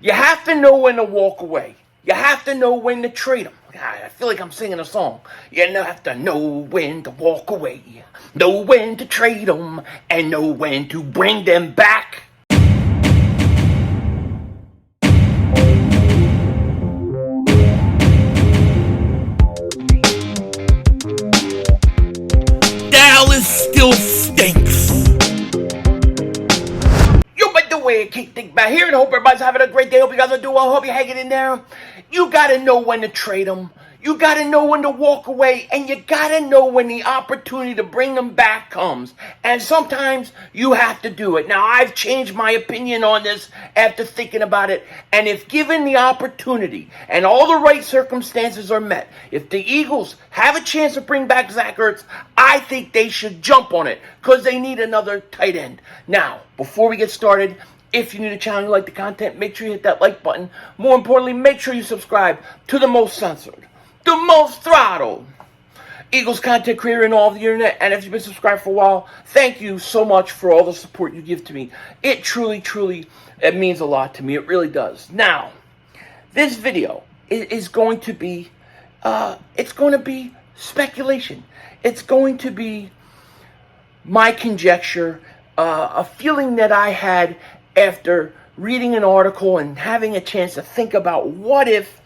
You have to know when to walk away. You have to know when to trade them. God, I feel like I'm singing a song. You have to know when to walk away, know when to trade them, and know when to bring them back. Dallas still stinks. Yo, by the way, Dingbat here, and I hope everybody's having a great day. Hope you guys are doing well. Hope you're hanging in there. You gotta know when to trade them. You gotta know when to walk away, and you gotta know when the opportunity to bring them back comes. And sometimes you have to do it. Now, I've changed my opinion on this after thinking about it. And if given the opportunity and all the right circumstances are met, if the Eagles have a chance to bring back Zach Ertz, I think they should jump on it because they need another tight end. Now, before we get started, if you're new to the channel, you like the content, make sure you hit that like button. More importantly, make sure you subscribe to the most censored, the most throttled Eagles content creator in all of the internet. And if you've been subscribed for a while, thank you so much for all the support you give to me. It truly, it means a lot to me. It really does. Now, this video is going to be, it's going to be speculation. It's going to be my conjecture, a feeling that I had after reading an article and having a chance to think about what if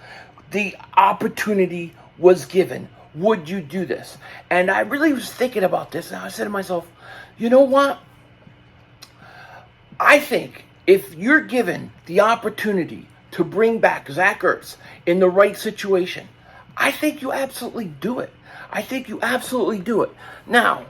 the opportunity was given. Would you do this? And I really was thinking about this, and I said to myself, you know what? I think if you're given the opportunity to bring back Zach Ertz in the right situation, I think you absolutely do it. I think you absolutely do it. Now,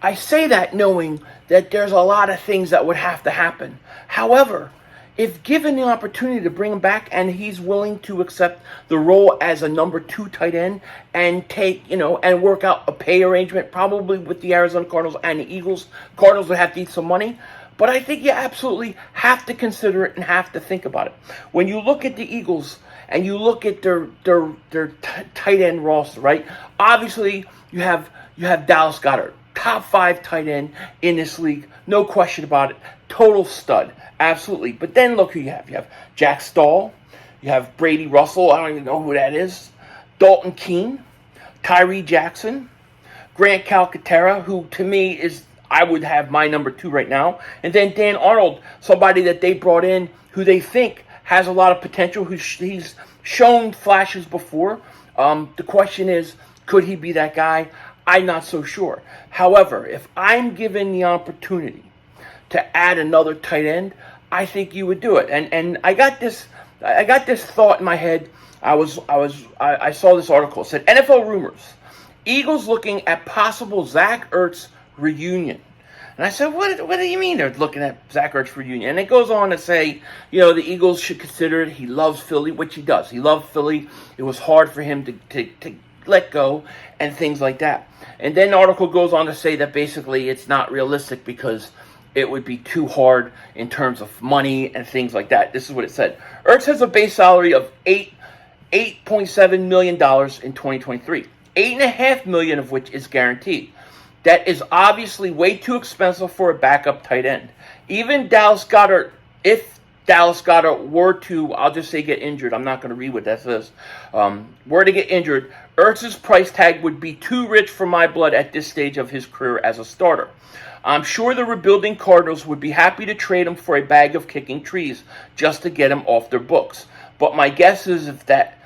I say that knowing that there's a lot of things that would have to happen. However, if given the opportunity to bring him back and he's willing to accept the role as a number 2 tight end and take, and work out a pay arrangement, probably with the Arizona Cardinals and the Eagles. Cardinals would have to eat some money. But I think you absolutely have to consider it and have to think about it. When you look at the Eagles and you look at their tight end roster, right? Obviously, you have Dallas Goedert, top 5 tight end in this league, no question about it. Total stud, absolutely. But then look who you have. You have Jack Stahl, you have Brady Russell, I don't even know who that is, Dalton Keene, Tyree Jackson, Grant Calcaterra, who to me is, I would have my number 2 right now. And then Dan Arnold, somebody that they brought in who they think has a lot of potential, he's shown flashes before. The question is, could he be that guy? I'm not so sure. However, if I'm given the opportunity to add another tight end, I think you would do it. And I got this thought in my head. I saw this article. It said NFL rumors, Eagles looking at possible Zach Ertz reunion. And I said, what do you mean they're looking at Zach Ertz reunion? And it goes on to say, the Eagles should consider it. He loves Philly, which he does. He loved Philly. It was hard for him to let go and things like that. And then the article goes on to say that basically it's not realistic because it would be too hard in terms of money and things like that. This is what it said. Ertz has a base salary of $8.7 million in 2023, $8.5 million of which is guaranteed. That is obviously way too expensive for a backup tight end. Even Dallas Goedert, if Dallas Goedert were to, I'll just say get injured, I'm not going to read what that says, were to get injured, Ertz's price tag would be too rich for my blood at this stage of his career as a starter. I'm sure the rebuilding Cardinals would be happy to trade him for a bag of kicking trees just to get him off their books. But my guess is that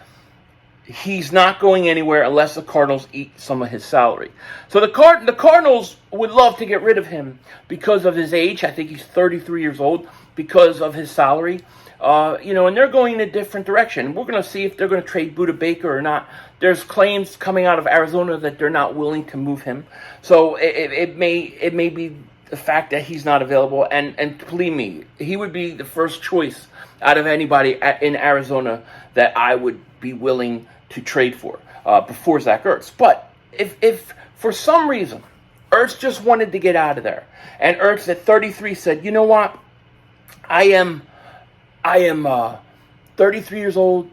he's not going anywhere unless the Cardinals eat some of his salary. So the Cardinals would love to get rid of him because of his age. I think he's 33 years old, because of his salary. And they're going in a different direction. We're going to see if they're going to trade Budda Baker or not. There's claims coming out of Arizona that they're not willing to move him. So it may be the fact that he's not available. And believe me, he would be the first choice out of anybody in Arizona that I would be willing to trade for before Zach Ertz. But if for some reason Ertz just wanted to get out of there, and Ertz at 33 said, you know what, I am 33 years old.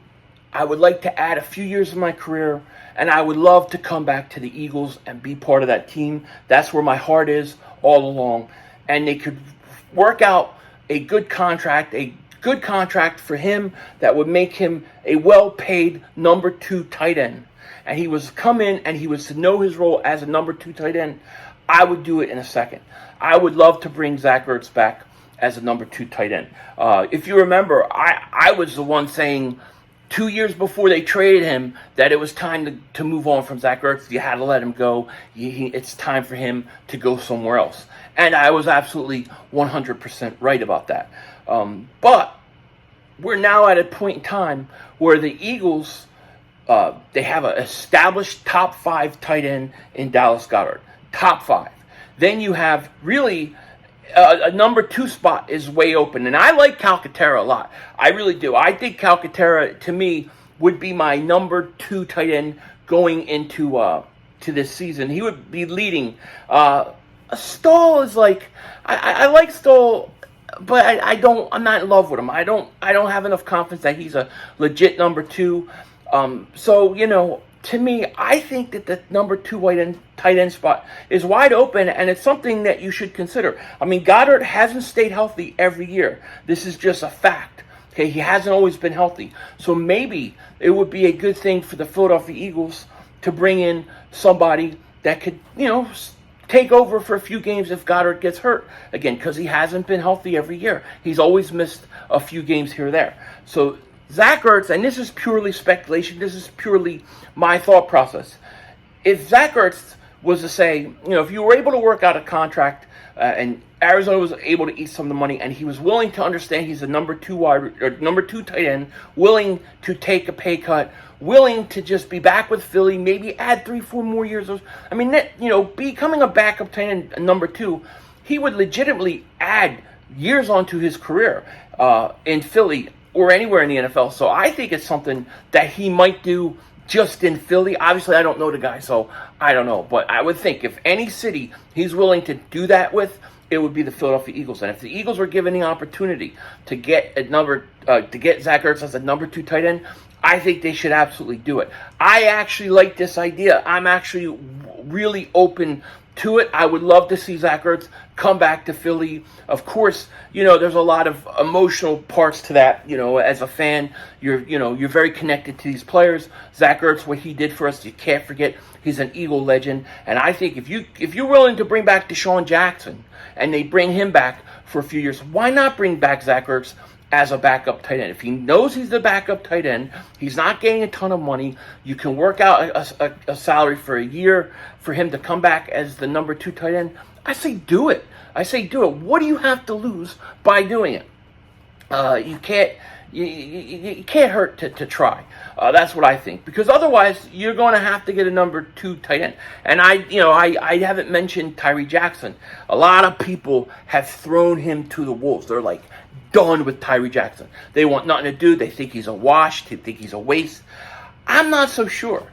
I would like to add a few years of my career, and I would love to come back to the Eagles and be part of that team. That's where my heart is all along. And they could work out a good contract, a good contract for him that would make him a well-paid number 2 tight end, and he was come in and he was to know his role as a number 2 tight end, I would do it in a second. I would love to bring Zach Ertz back as a number 2 tight end. If you remember, I was the one saying 2 years before they traded him that it was time to move on from Zach Ertz. You had to let him go. It's time for him to go somewhere else. And I was absolutely 100% right about that. But we're now at a point in time where the Eagles, they have an established top 5 tight end in Dallas Goedert. Top 5. Then you have really a number 2 spot is way open. And I like Calcaterra a lot. I really do. I think Calcaterra, to me, would be my number 2 tight end going into to this season. He would be leading. Stoll is like, I like Stoll, but I'm not in love with him. I don't have enough confidence that he's a legit number 2. So, to me, I think that the number 2 tight end spot is wide open, and it's something that you should consider. I mean, Goddard hasn't stayed healthy every year. This is just a fact. Okay, he hasn't always been healthy. So maybe it would be a good thing for the Philadelphia Eagles to bring in somebody that could, take over for a few games if Goddard gets hurt again, because he hasn't been healthy every year. He's always missed a few games here or there. So Zach Ertz, and this is purely speculation, this is purely my thought process. If Zach Ertz was to say, if you were able to work out a contract and Arizona was able to eat some of the money, and he was willing to understand he's a number 2 tight end, willing to take a pay cut, willing to just be back with Philly, maybe add 3-4 more years. I mean, becoming a backup tight end number 2, he would legitimately add years onto his career in Philly or anywhere in the NFL. So I think it's something that he might do just in Philly. Obviously, I don't know the guy, so I don't know. But I would think if any city he's willing to do that with, it would be the Philadelphia Eagles. And if the Eagles were given the opportunity to get Zach Ertz as a number 2 tight end, I think they should absolutely do it. I actually like this idea. I'm actually really open to it. I would love to see Zach Ertz come back to Philly. Of course, there's a lot of emotional parts to that. As a fan, you're very connected to these players. Zach Ertz, what he did for us, you can't forget. He's an Eagle legend, and I think if you're willing to bring back Deshaun Jackson and they bring him back for a few years, why not bring back Zach Ertz as a backup tight end? If he knows he's the backup tight end, he's not getting a ton of money, you can work out a salary for a year for him to come back as the number 2 tight end. I say do it. What do you have to lose by doing it? You can't hurt to try. That's what I think, because otherwise you're going to have to get a number 2 tight end. And I haven't mentioned Tyree Jackson. A lot of people have thrown him to the wolves. They're like done with Tyree Jackson. They want nothing to do. They think he's a wash. They think he's a waste. I'm not so sure.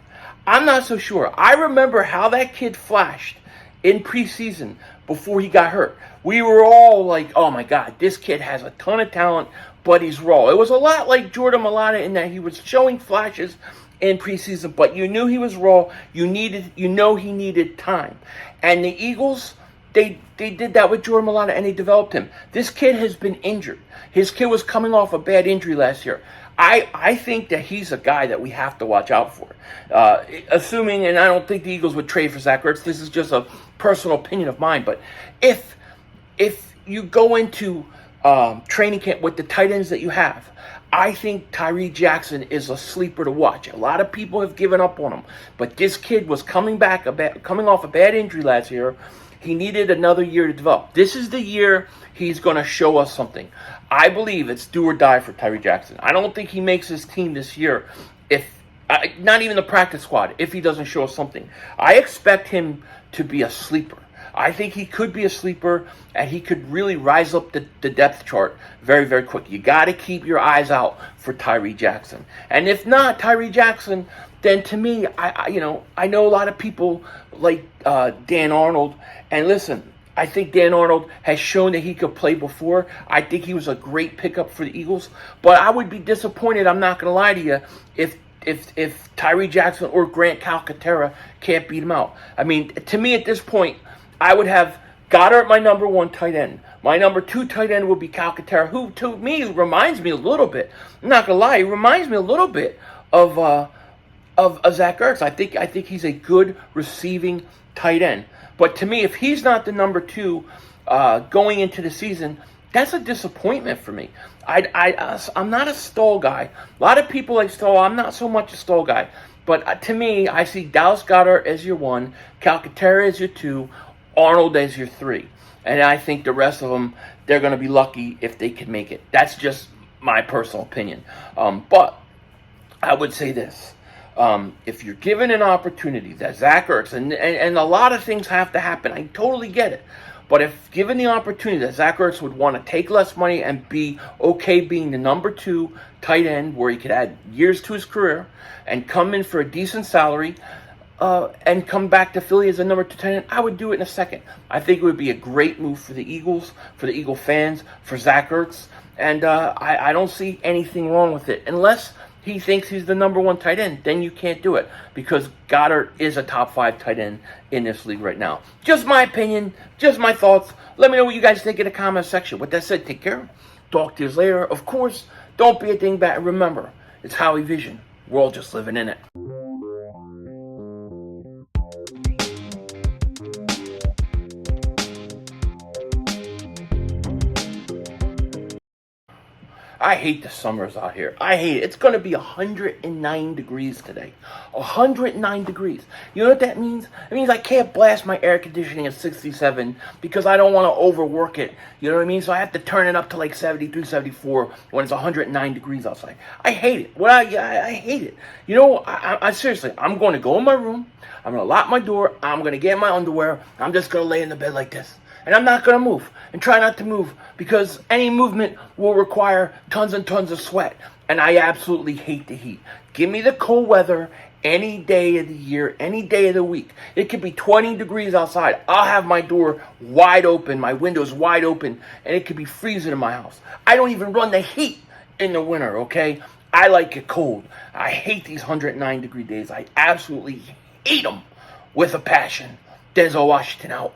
I remember how that kid flashed in preseason before he got hurt. We were all like, oh my God, this kid has a ton of talent, but he's raw. It was a lot like Jordan Mailata in that he was showing flashes in preseason, but you knew he was raw. He needed time. And the Eagles, they did that with Jordan Mailata, and they developed him. This kid has been injured. His kid was coming off a bad injury last year. I think that he's a guy that we have to watch out for. Assuming, and I don't think the Eagles would trade for Zach Ertz. This is just a personal opinion of mine. But if you go into training camp with the tight ends that you have, I think Tyree Jackson is a sleeper to watch. A lot of people have given up on him, but this kid was coming off a bad injury last year. He needed another year to develop. This is the year he's going to show us something. I believe it's do or die for Tyree Jackson. I don't think he makes his team this year, not even the practice squad, if he doesn't show us something. I expect him to be a sleeper. I think he could be a sleeper, and he could really rise up the depth chart very, very quick. You got to keep your eyes out for Tyree Jackson. And if not Tyree Jackson, then to me, I know a lot of people like Dan Arnold. And listen, I think Dan Arnold has shown that he could play before. I think he was a great pickup for the Eagles. But I would be disappointed, I'm not going to lie to you, if Tyree Jackson or Grant Calcaterra can't beat him out. I mean, to me at this point, I would have Goddard my number 1 tight end, My number 2 tight end would be Calcaterra, who to me reminds me a little bit. I'm not gonna lie, he reminds me a little bit of Zach Ertz. I think he's a good receiving tight end. But to me, if he's not the number 2 going into the season, that's a disappointment for me. I'm not a stall guy. A lot of people like stall. I'm not so much a stall guy. But to me, I see Dallas Goedert as your 1, Calcaterra as your 2, Arnold as your 3. And I think the rest of them, they're going to be lucky if they can make it. That's just my personal opinion. But I would say this. If you're given an opportunity that Zach Ertz, and a lot of things have to happen, I totally get it. But if given the opportunity that Zach Ertz would want to take less money and be okay being the number 2 tight end where he could add years to his career and come in for a decent salary and come back to Philly as a number 2 tight end, I would do it in a second. I think it would be a great move for the Eagles, for the Eagle fans, for Zach Ertz. And I don't see anything wrong with it. Unless he thinks he's the number 1 tight end, then you can't do it because Goddard is a top 5 tight end in this league right now. Just my opinion, just my thoughts. Let me know what you guys think in the comment section. With that said, take care. Talk to you later. Of course, don't be a dingbat. Remember, it's Howie Vision. We're all just living in it. I hate the summers out here. I hate it. It's going to be 109 degrees today. 109 degrees. You know what that means? It means I can't blast my air conditioning at 67 because I don't want to overwork it. You know what I mean? So I have to turn it up to like 73, 74 when it's 109 degrees outside. I hate it. I hate it. You know, I seriously, I'm going to go in my room. I'm going to lock my door. I'm going to get in my underwear. I'm just going to lay in the bed like this. And I'm not going to move and try not to move because any movement will require tons and tons of sweat. And I absolutely hate the heat. Give me the cold weather any day of the year, any day of the week. It could be 20 degrees outside. I'll have my door wide open, my windows wide open, and it could be freezing in my house. I don't even run the heat in the winter, okay? I like it cold. I hate these 109 degree days. I absolutely hate them with a passion. Denzel Washington out.